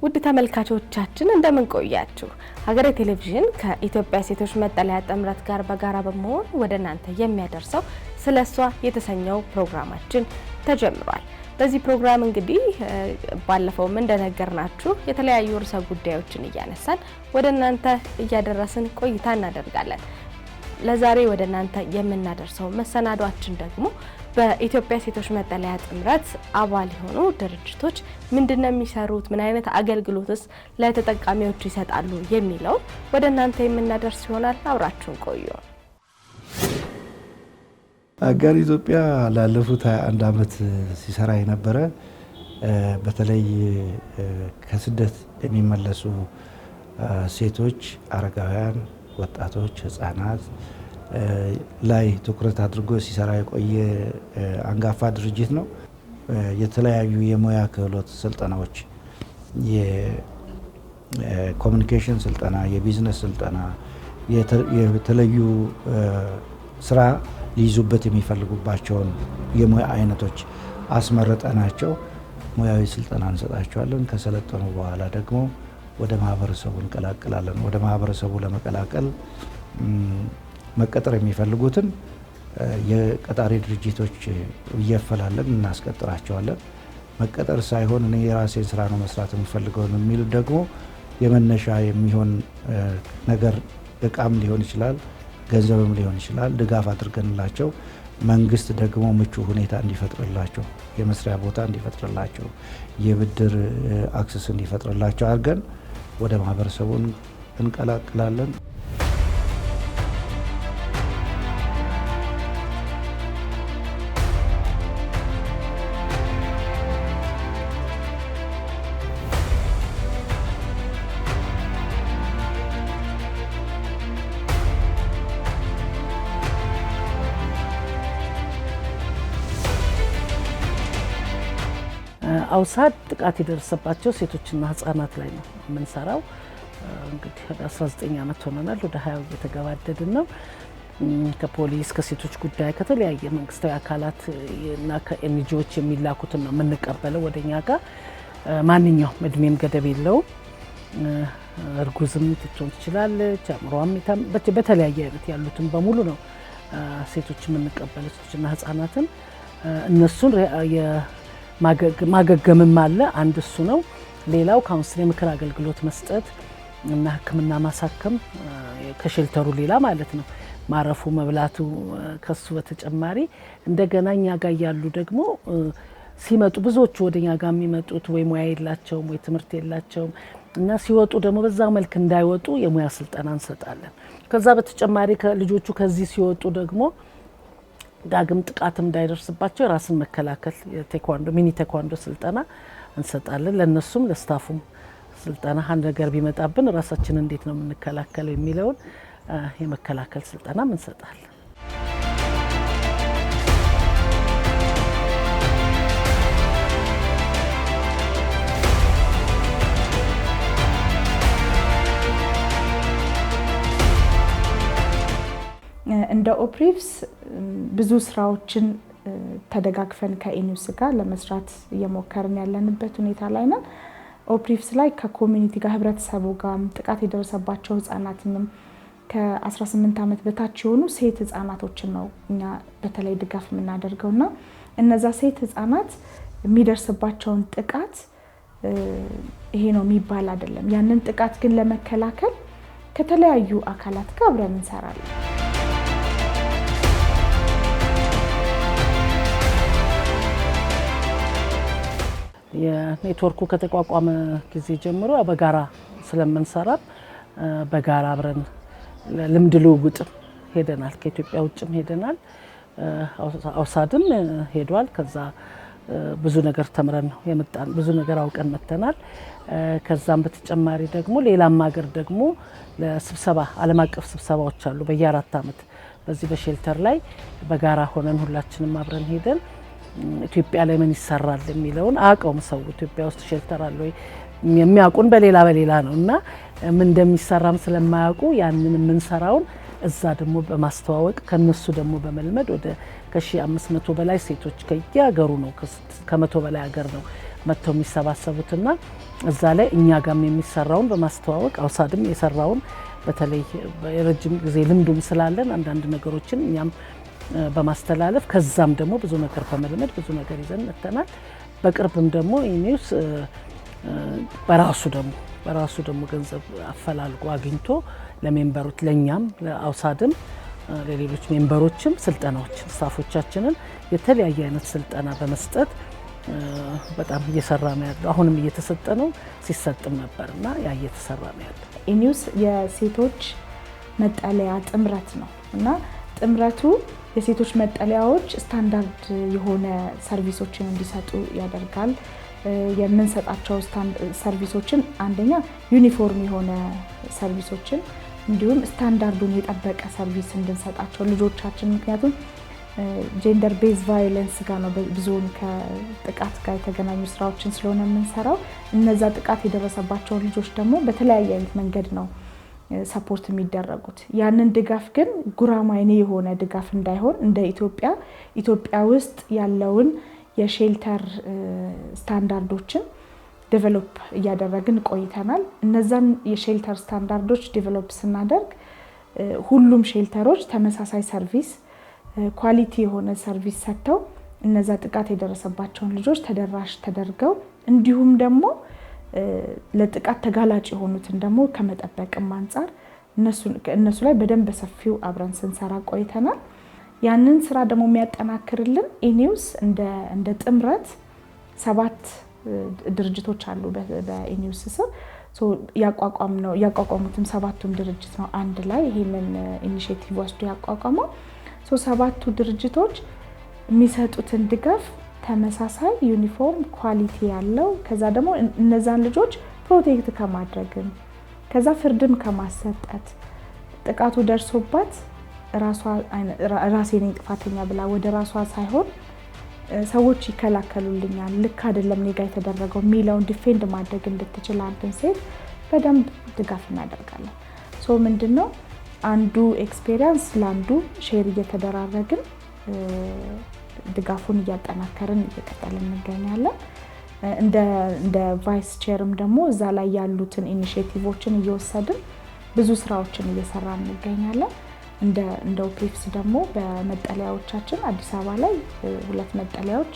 ውድ ተመልካቾቻችን እንደምን ቆያችሁ? ሀገሬ ቴሌቪዥን ከኢትዮጵያ ሴቶች መጠለያ ጥምረት ጋር በጋራ በመሆን ወደ እናንተ የሚያደርሰው ስለሷ የተሰኘው ፕሮግራማችን ተጀምሯል። በዚህ ፕሮግራም እንግዲህ ባለፈውም እንደነገርናችሁ የተለያዩ ርዕሰ ጉዳዮችን እያነሳን ወደ እናንተ እያደረስን ቆይታ እናደርጋለን። ለዛሬ ወደ እናንተ የምናደርሰው መሰናዷችን ደግሞ በኢትዮጵያ ሴቶች መጠለያ ጥምረት አባል የሆኑ ድርጅቶች ምንድነው የሚሰሩት፣ ምን አይነት አገልግሎትስ ለተጠቃሚዎች ይሰጣሉ የሚለው ወደ እናንተ የምናደርስ ይሆናል። አብራችሁን ቆዩ። አጋር ኢትዮጵያ ላለፉት 21 ዓመት ሲሰራ የነበረ በተለይ ከስደት የሚመለሱ ሴቶች፣ አረጋውያን፣ ወጣቶች፣ ህፃናት ላይ ትኩረት አድርጎ ሲሰራ የቆየ አንጋፋ ድርጅት ነው። የተለያዩ የሙያ ክህሎት ስልጠናዎች፣ የኮሙኒኬሽን ስልጠና፣ የቢዝነስ ስልጠና፣ የተለዩ ስራ ሊይዙበት የሚፈልጉባቸውን የሙያ አይነቶች አስመረጠናቸው ሙያዊ ስልጠና እንሰጣቸዋለን። ከሰለጠኑ በኋላ ደግሞ ወደ ማህበረሰቡ እንቀላቅላለን። ወደ ማህበረሰቡ ለመቀላቀል መቀጠር የሚፈልጉትን የቀጣሪ ድርጅቶች እየፈላለን እናስቀጥራቸዋለን። መቀጠር ሳይሆን እኔ የራሴን ስራ ነው መስራት የምፈልገው የሚሉ ደግሞ የመነሻ የሚሆን ነገር እቃም ሊሆን ይችላል፣ ገንዘብም ሊሆን ይችላል፣ ድጋፍ አድርገንላቸው መንግስት ደግሞ ምቹ ሁኔታ እንዲፈጥርላቸው፣ የመስሪያ ቦታ እንዲፈጥርላቸው፣ የብድር አክሰስ እንዲፈጥርላቸው አድርገን ወደ ማህበረሰቡ እንቀላቅላለን። አውሳድ ጥቃት የደረሰባቸው ሴቶችና ህፃናት ላይ ነው የምንሰራው። እንግዲህ 19 ዓመት ሆነናል፣ ወደ 20 እየተገባደድን ነው። ከፖሊስ ከሴቶች ጉዳይ ከተለያየ መንግስታዊ አካላት እና ከኤንጂኦዎች የሚላኩትን ነው የምንቀበለው ወደኛ ጋር። ማንኛውም እድሜም ገደብ የለውም። እርጉዝም ልትሆን ትችላለች፣ አእምሮዋም በተለያየ አይነት ያሉትን በሙሉ ነው ሴቶች የምንቀበለው፣ ሴቶችና ህፃናትን። እነሱን ማገገምም አለ፣ አንድ እሱ ነው። ሌላው ካውንስሊንግ ምክር አገልግሎት መስጠት እና ህክምና ማሳከም ከሼልተሩ ሌላ ማለት ነው። ማረፉ መብላቱ ከሱ በተጨማሪ እንደገና እኛ ጋር ያሉ ደግሞ ሲመጡ ብዙዎቹ ወደኛ ጋር የሚመጡት ወይ ሙያ የላቸውም ወይ ትምህርት የላቸውም እና ሲወጡ ደግሞ በዛው መልክ እንዳይወጡ የሙያ ስልጠና እንሰጣለን። ከዛ በተጨማሪ ልጆቹ ከዚህ ሲወጡ ደግሞ ዳግም ጥቃት እንዳይደርስባቸው ራስን መከላከል የቴኳንዶ ሚኒ ቴኳንዶ ስልጠና እንሰጣለን። ለነሱም ለስታፉም ስልጠና አንድ ነገር ቢመጣብን ራሳችን እንዴት ነው የምንከላከለው የሚለውን የመከላከል ስልጠና እንሰጣለን። እንደ ኦፕሪቭስ ብዙ ስራዎችን ተደጋግፈን ከኢኒውስ ጋር ለመስራት እየሞከርን ያለንበት ሁኔታ ላይ ነን። ኦፕሪቭስ ላይ ከኮሚኒቲ ጋር ህብረተሰቡ ጋር ጥቃት የደረሰባቸው ህፃናትንም ከ18 ዓመት በታች የሆኑ ሴት ህፃናቶችን ነው እኛ በተለይ ድጋፍ የምናደርገውና እነዛ ሴት ህፃናት የሚደርስባቸውን ጥቃት ይሄ ነው የሚባል አይደለም። ያንን ጥቃት ግን ለመከላከል ከተለያዩ አካላት ጋር አብረን እንሰራለን። የኔትወርኩ ከተቋቋመ ጊዜ ጀምሮ በጋራ ስለምንሰራ በጋራ አብረን ልምድ ልውውጥ ሄደናል። ከኢትዮጵያ ውጭም ሄደናል። አውሳድም ሄዷል። ከዛ ብዙ ነገር ተምረን ነው የመጣን፣ ብዙ ነገር አውቀን መተናል። ከዛም በተጨማሪ ደግሞ ሌላም ሀገር ደግሞ ለስብሰባ ዓለም አቀፍ ስብሰባዎች አሉ በየ4 ዓመት በዚህ በሼልተር ላይ በጋራ ሆነን ሁላችንም አብረን ሄደን ኢትዮጵያ ላይ ምን ይሰራል የሚለውን አቀውም ሰው ኢትዮጵያ ውስጥ ሼልተር አለ ወይ የሚያውቁን በሌላ ነው እና ምን እንደሚሰራም ስለማያውቁ ያንን የምንሰራውን እዛ ደግሞ በማስተዋወቅ ከነሱ ደግሞ በመልመድ ወደ ከ1500 በላይ ሴቶች ከየሀገሩ ነው ከ100 በላይ ሀገር ነው መጥተው የሚሰባሰቡትና እዛ ላይ እኛ ጋም የሚሰራውን በማስተዋወቅ አውሳድም የሰራውን በተለይ የረጅም ጊዜ ልምዱም ስላለን አንዳንድ ነገሮችን እኛም በማስተላለፍ ከዛም ደግሞ ብዙ ነገር በመልመድ ብዙ ነገር ይዘን መጥተናል። በቅርብም ደግሞ ኢኒውስ በራሱ ደግሞ ገንዘብ አፈላልጎ አግኝቶ ለሜምበሮች ለኛም ለአውሳድም ለሌሎች ሜምበሮችም ስልጠናዎችን ስታፎቻችንን የተለያየ አይነት ስልጠና በመስጠት በጣም እየሰራ ነው ያለው። አሁንም እየተሰጠ ነው፣ ሲሰጥም ነበርና ያ እየተሰራ ነው ያለው። ኢኒውስ የሴቶች መጠለያ ጥምረት ነው እና ጥምረቱ የሴቶች መጠለያዎች ስታንዳርድ የሆነ ሰርቪሶችን እንዲሰጡ ያደርጋል። የምንሰጣቸው ሰርቪሶችን አንደኛ ዩኒፎርም የሆነ ሰርቪሶችን እንዲሁም ስታንዳርዱን የጠበቀ ሰርቪስ እንድንሰጣቸው ልጆቻችን ምክንያቱም ጀንደር ቤዝ ቫዮለንስ ጋር ነው ብዙውን ከጥቃት ጋር የተገናኙ ስራዎችን ስለሆነ የምንሰራው እነዛ ጥቃት የደረሰባቸውን ልጆች ደግሞ በተለያየ አይነት መንገድ ነው ሰፖርት የሚደረጉት። ያንን ድጋፍ ግን ጉራማይሌ የሆነ ድጋፍ እንዳይሆን እንደ ኢትዮጵያ ውስጥ ያለውን የሼልተር ስታንዳርዶችን ዴቨሎፕ እያደረግን ቆይተናል። እነዛን የሼልተር ስታንዳርዶች ዴቨሎፕ ስናደርግ ሁሉም ሼልተሮች ተመሳሳይ ሰርቪስ ኳሊቲ የሆነ ሰርቪስ ሰጥተው እነዛ ጥቃት የደረሰባቸውን ልጆች ተደራሽ ተደርገው እንዲሁም ደግሞ ለጥቃት ተጋላጭ የሆኑትን ደግሞ ከመጠበቅም አንፃር እነሱ ላይ በደንብ በሰፊው አብረን ስንሰራ ቆይተናል። ያንን ስራ ደግሞ የሚያጠናክርልን ኢኒውስ እንደ ጥምረት 7 ድርጅቶች አሉ በኢኒውስ ስር ያቋቋሙትም 7ቱም ድርጅት ነው አንድ ላይ ይሄንን ኢኒሼቲቭ ወስዶ ያቋቋመው። 7ቱ ድርጅቶች የሚሰጡትን ድጋፍ ተመሳሳይ ዩኒፎርም ኳሊቲ ያለው ከዛ ደግሞ እነዛን ልጆች ፕሮቴክት ከማድረግም ከዛ ፍርድም ከማሰጠት ጥቃቱ ደርሶባት ራሴ ነኝ ጥፋተኛ ብላ ወደ ራሷ ሳይሆን ሰዎች ይከላከሉልኛል ልክ አይደለም እኔ ጋር የተደረገው የሚለውን ዲፌንድ ማድረግ እንድትችል አንድን ሴት በደንብ ድጋፍ እናደርጋለን። ምንድነው አንዱ ኤክስፔሪየንስ ለአንዱ ሼር እየተደራረግን ድጋፉን እያጠናከርን እየቀጠልን እንገኛለን። እንደ ቫይስ ቼርም ደግሞ እዛ ላይ ያሉትን ኢኒሼቲቮችን እየወሰድን ብዙ ስራዎችን እየሰራን እንገኛለን። እንደ ኦፕሪፍስ ደግሞ በመጠለያዎቻችን አዲስ አበባ ላይ 2 መጠለያዎች፣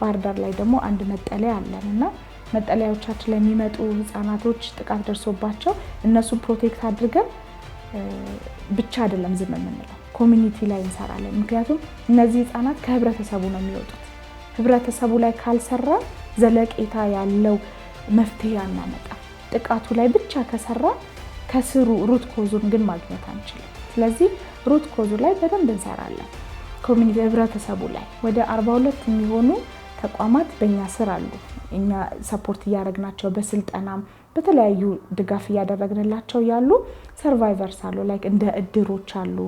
ባህር ዳር ላይ ደግሞ 1 መጠለያ አለን እና መጠለያዎቻችን ላይ የሚመጡ ህፃናቶች ጥቃት ደርሶባቸው እነሱ ፕሮቴክት አድርገን ብቻ አይደለም ዝም የምንለው ኮሚኒቲ ላይ እንሰራለን። ምክንያቱም እነዚህ ህፃናት ከህብረተሰቡ ነው የሚወጡት። ህብረተሰቡ ላይ ካልሰራ ዘለቄታ ያለው መፍትሄ አናመጣ። ጥቃቱ ላይ ብቻ ከሰራ ከስሩ ሩት ኮዙን ግን ማግኘት አንችልም። ስለዚህ ሩት ኮዙ ላይ በደንብ እንሰራለን። ኮሚኒቲ ህብረተሰቡ ላይ ወደ 42 የሚሆኑ ተቋማት በእኛ ስር አሉ። እኛ ሰፖርት እያደረግናቸው በስልጠናም በተለያዩ ድጋፍ እያደረግንላቸው ያሉ ሰርቫይቨርስ አሉ ላይክ እንደ እድሮች አሉ።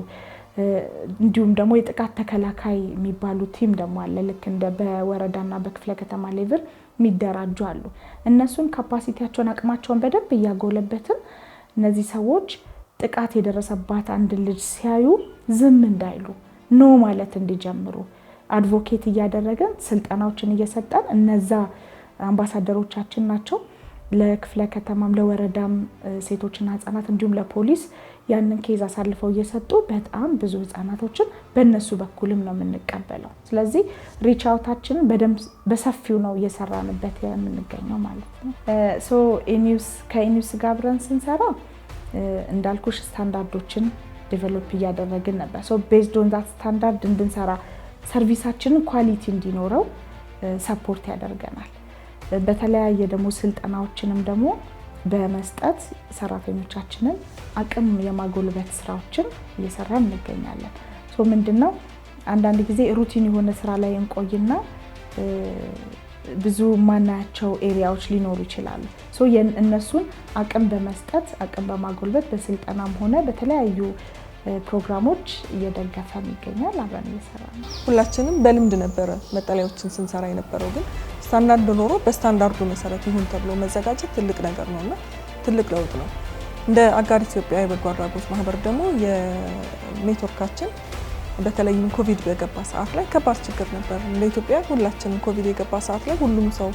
እንዲሁም ደግሞ የጥቃት ተከላካይ የሚባሉ ቲም ደግሞ አለ ልክ እንደ በወረዳና በክፍለ ከተማ ሌቭል የሚደራጁ አሉ። እነሱን ካፓሲቲያቸውን አቅማቸውን በደንብ እያጎለበትን እነዚህ ሰዎች ጥቃት የደረሰባት አንድ ልጅ ሲያዩ ዝም እንዳይሉ ኖ ማለት እንዲጀምሩ አድቮኬት እያደረገን ስልጠናዎችን እየሰጠን እነዛ አምባሳደሮቻችን ናቸው ለክፍለ ከተማም ለወረዳም ሴቶችና ህፃናት እንዲሁም ለፖሊስ ያንን ኬዝ አሳልፈው እየሰጡ በጣም ብዙ ህፃናቶችን በእነሱ በኩልም ነው የምንቀበለው። ስለዚህ ሪች አውታችንን በደንብ በሰፊው ነው እየሰራንበት የምንገኘው ማለት ነው። ከኢኒውስ ጋር አብረን ስንሰራ እንዳልኩሽ ስታንዳርዶችን ዴቨሎፕ እያደረግን ነበር። ቤዝድ ኦን ዛት ስታንዳርድ እንድንሰራ ሰርቪሳችንን ኳሊቲ እንዲኖረው ሰፖርት ያደርገናል። በተለያየ ደግሞ ስልጠናዎችንም ደግሞ በመስጠት ሰራተኞቻችንን አቅም የማጎልበት ስራዎችን እየሰራን እንገኛለን። ምንድነው አንዳንድ ጊዜ ሩቲን የሆነ ስራ ላይ እንቆይና ብዙ ማናያቸው ኤሪያዎች ሊኖሩ ይችላሉ። እነሱን አቅም በመስጠት አቅም በማጎልበት በስልጠናም ሆነ በተለያዩ ፕሮግራሞች እየደገፈን ይገኛል። አብረን እየሰራን ነው። ሁላችንም በልምድ ነበረ መጠለያዎችን ስንሰራ የነበረው ግን ስታንዳርድ ኖሮ በስታንዳርዱ መሰረት ይሁን ተብሎ መዘጋጀት ትልቅ ነገር ነውና ትልቅ ለውጥ ነው። እንደ አጋር ኢትዮጵያ የበጎ አድራጎት ማህበር ደግሞ የኔትወርካችን በተለይም ኮቪድ በገባ ሰዓት ላይ ከባድ ችግር ነበር። እንደ ኢትዮጵያ ሁላችንም ኮቪድ የገባ ሰዓት ላይ ሁሉም ሰው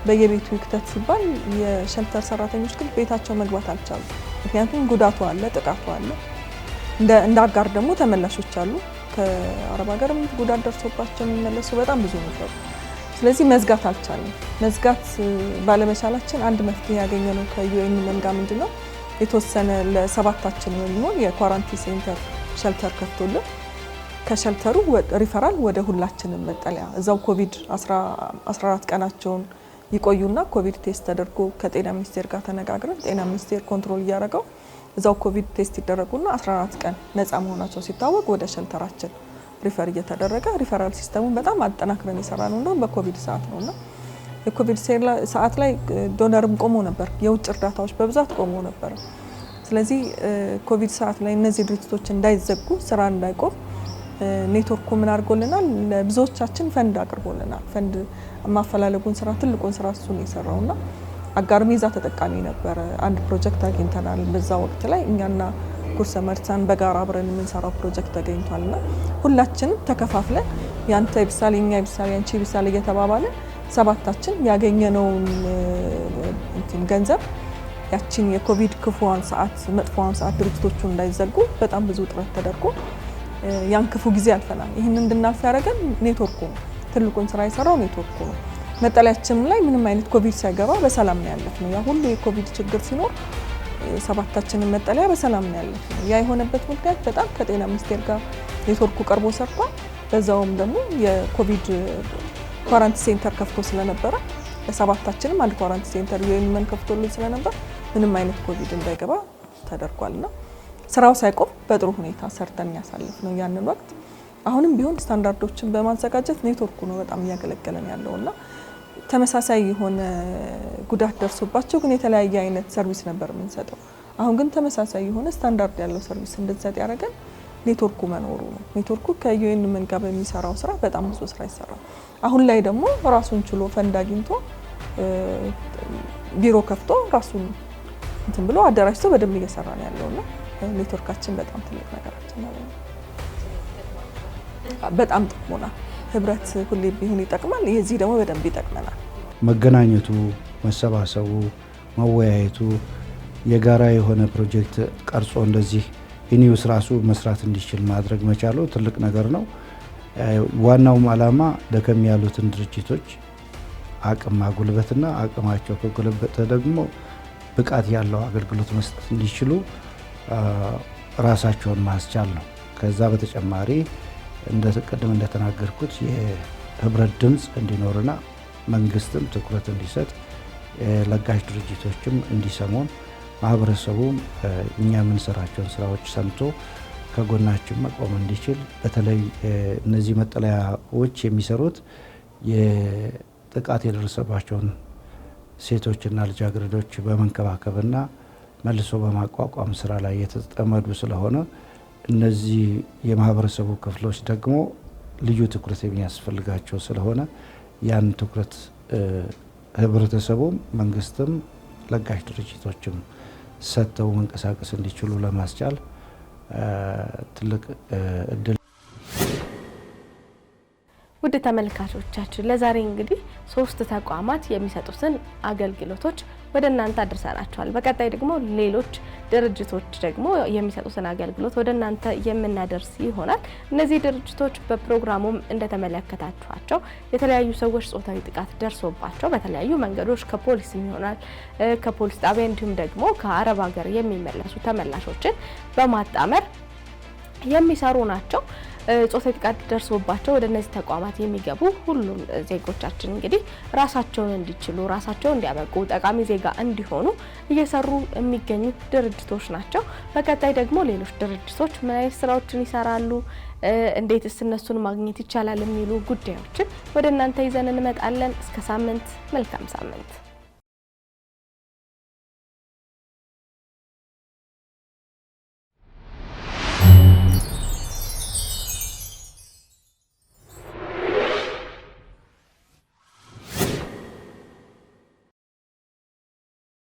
በየቤቱ ይክተት ሲባል የሸልተር ሰራተኞች ግን ቤታቸው መግባት አልቻሉ። ምክንያቱም ጉዳቱ አለ፣ ጥቃቱ አለ። እንደ አጋር ደግሞ ተመላሾች አሉ። ከአረብ ሀገርም ጉዳት ደርሶባቸው የሚመለሱ በጣም ብዙ ነበሩ። ስለዚህ መዝጋት አልቻለም። መዝጋት ባለመቻላችን አንድ መፍትሄ ያገኘነው ከዩኤን መንጋ ምንድነው የተወሰነ ለሰባታችን የሚሆን የኳራንቲን ሴንተር ሸልተር ከፍቶልን ከሸልተሩ ሪፈራል ወደ ሁላችንም መጠለያ እዛው ኮቪድ 14 ቀናቸውን ይቆዩና ኮቪድ ቴስት ተደርጎ ከጤና ሚኒስቴር ጋር ተነጋግረን ጤና ሚኒስቴር ኮንትሮል እያደረገው እዛው ኮቪድ ቴስት ይደረጉና 14 ቀን ነፃ መሆናቸው ሲታወቅ ወደ ሸልተራችን ሪፈር እየተደረገ ሪፈራል ሲስተሙን በጣም አጠናክረን የሰራነው ነው በኮቪድ ሰዓት ነውና የኮቪድ ሰዓት ላይ ዶነርም ቆሞ ነበር፣ የውጭ እርዳታዎች በብዛት ቆሞ ነበር። ስለዚህ ኮቪድ ሰዓት ላይ እነዚህ ድርጅቶች እንዳይዘጉ ስራ እንዳይቆም ኔትወርኩ ምን አድርጎልናል? ለብዙዎቻችን ፈንድ አቅርቦልናል። ፈንድ ማፈላለጉን ስራ ትልቁን ስራ እሱ ነው የሰራውና አጋርም ይዛ ተጠቃሚ ነበረ። አንድ ፕሮጀክት አግኝተናል። በዛ ወቅት ላይ እኛና ጉርሰ መርሳን በጋራ አብረን የምንሰራው ፕሮጀክት ተገኝቷልና ሁላችንም ተከፋፍለን ያንተ ይብሳል፣ የኛ ይብሳል፣ ያንቺ ይብሳል እየተባባለ ሰባታችን ያገኘነውን ገንዘብ ያቺን የኮቪድ ክፉዋን ሰዓት መጥፎዋን ሰዓት ድርጅቶቹ እንዳይዘጉ በጣም ብዙ ጥረት ተደርጎ ያን ክፉ ጊዜ አልፈናል። ይህን እንድናልፍ ያደረገን ኔትወርኩ ነው። ትልቁን ስራ የሰራው ኔትወርኩ ነው። መጠለያችን ላይ ምንም አይነት ኮቪድ ሳይገባ በሰላም ነው ያለፍነው። ያ ሁሉ የኮቪድ ችግር ሲኖር ሰባታችንን መጠለያ በሰላም ነው ያለፍነው። ያ የሆነበት ምክንያት በጣም ከጤና ሚኒስቴር ጋር ኔትወርኩ ቀርቦ ሰርቷል። በዛውም ደግሞ የኮቪድ ኳራንቲን ሴንተር ከፍቶ ስለነበረ ለሰባታችንም አንድ ኳራንቲን ሴንተር ዩኤን ከፍቶልን ስለነበር ምንም አይነት ኮቪድ እንዳይገባ ተደርጓልና ስራው ሳይቆም በጥሩ ሁኔታ ሰርተን ያሳልፍ ነው ያንን ወቅት። አሁንም ቢሆን ስታንዳርዶችን በማዘጋጀት ኔትወርኩ ነው በጣም እያገለገለን ያለውና ተመሳሳይ የሆነ ጉዳት ደርሶባቸው ግን የተለያየ አይነት ሰርቪስ ነበር የምንሰጠው። አሁን ግን ተመሳሳይ የሆነ ስታንዳርድ ያለው ሰርቪስ እንድንሰጥ ያደረገን ኔትወርኩ መኖሩ ነው። ኔትወርኩ ከዩኤን መንጋ በሚሰራው ስራ በጣም ብዙ ስራ ይሰራል። አሁን ላይ ደግሞ ራሱን ችሎ ፈንድ አግኝቶ ቢሮ ከፍቶ ራሱን እንትን ብሎ አደራጅቶ በደንብ እየሰራ ነው ያለውና ኔትወርካችን በጣም ትልቅ ነገራችን ነው። በጣም ጥቅሞናል። ህብረት ሁሌ ቢሆን ይጠቅማል። የዚህ ደግሞ በደንብ ይጠቅመናል። መገናኘቱ፣ መሰባሰቡ፣ መወያየቱ የጋራ የሆነ ፕሮጀክት ቀርጾ እንደዚህ ኢኒውስ ራሱ መስራት እንዲችል ማድረግ መቻሉ ትልቅ ነገር ነው። ዋናውም ዓላማ ደከም ያሉትን ድርጅቶች አቅም ማጉልበትና አቅማቸው ከጎለበተ ደግሞ ብቃት ያለው አገልግሎት መስጠት እንዲችሉ ራሳቸውን ማስቻል ነው። ከዛ በተጨማሪ ቅድም እንደተናገርኩት የህብረት ድምፅ እንዲኖርና መንግስትም ትኩረት እንዲሰጥ ለጋሽ ድርጅቶችም እንዲሰሙን ማህበረሰቡም እኛ የምንሰራቸውን ስራዎች ሰምቶ ከጎናችን መቆም እንዲችል በተለይ እነዚህ መጠለያዎች የሚሰሩት የጥቃት የደረሰባቸውን ሴቶችና ልጃገረዶች በመንከባከብና መልሶ በማቋቋም ስራ ላይ የተጠመዱ ስለሆነ እነዚህ የማህበረሰቡ ክፍሎች ደግሞ ልዩ ትኩረት የሚያስፈልጋቸው ስለሆነ ያን ትኩረት ህብረተሰቡም መንግስትም ለጋሽ ድርጅቶችም ሰጥተው መንቀሳቀስ እንዲችሉ ለማስቻል ትልቅ እድል። ውድ ተመልካቾቻችን ለዛሬ እንግዲህ 3 ተቋማት የሚሰጡትን አገልግሎቶች ወደ እናንተ አድርሰናቸዋል። በቀጣይ ደግሞ ሌሎች ድርጅቶች ደግሞ የሚሰጡትን አገልግሎት ወደ እናንተ የምናደርስ ይሆናል። እነዚህ ድርጅቶች በፕሮግራሙም እንደተመለከታችኋቸው የተለያዩ ሰዎች ጾታዊ ጥቃት ደርሶባቸው በተለያዩ መንገዶች ከፖሊስም ይሆናል ከፖሊስ ጣቢያ እንዲሁም ደግሞ ከአረብ ሀገር የሚመለሱ ተመላሾችን በማጣመር የሚሰሩ ናቸው። ጾታዊ ጥቃት ደርሶባቸው ወደ እነዚህ ተቋማት የሚገቡ ሁሉም ዜጎቻችን እንግዲህ ራሳቸውን እንዲችሉ ራሳቸውን እንዲያበቁ ጠቃሚ ዜጋ እንዲሆኑ እየሰሩ የሚገኙ ድርጅቶች ናቸው። በቀጣይ ደግሞ ሌሎች ድርጅቶች ምን አይነት ስራዎችን ይሰራሉ፣ እንዴትስ እነሱን ማግኘት ይቻላል የሚሉ ጉዳዮችን ወደ እናንተ ይዘን እንመጣለን። እስከ ሳምንት፣ መልካም ሳምንት።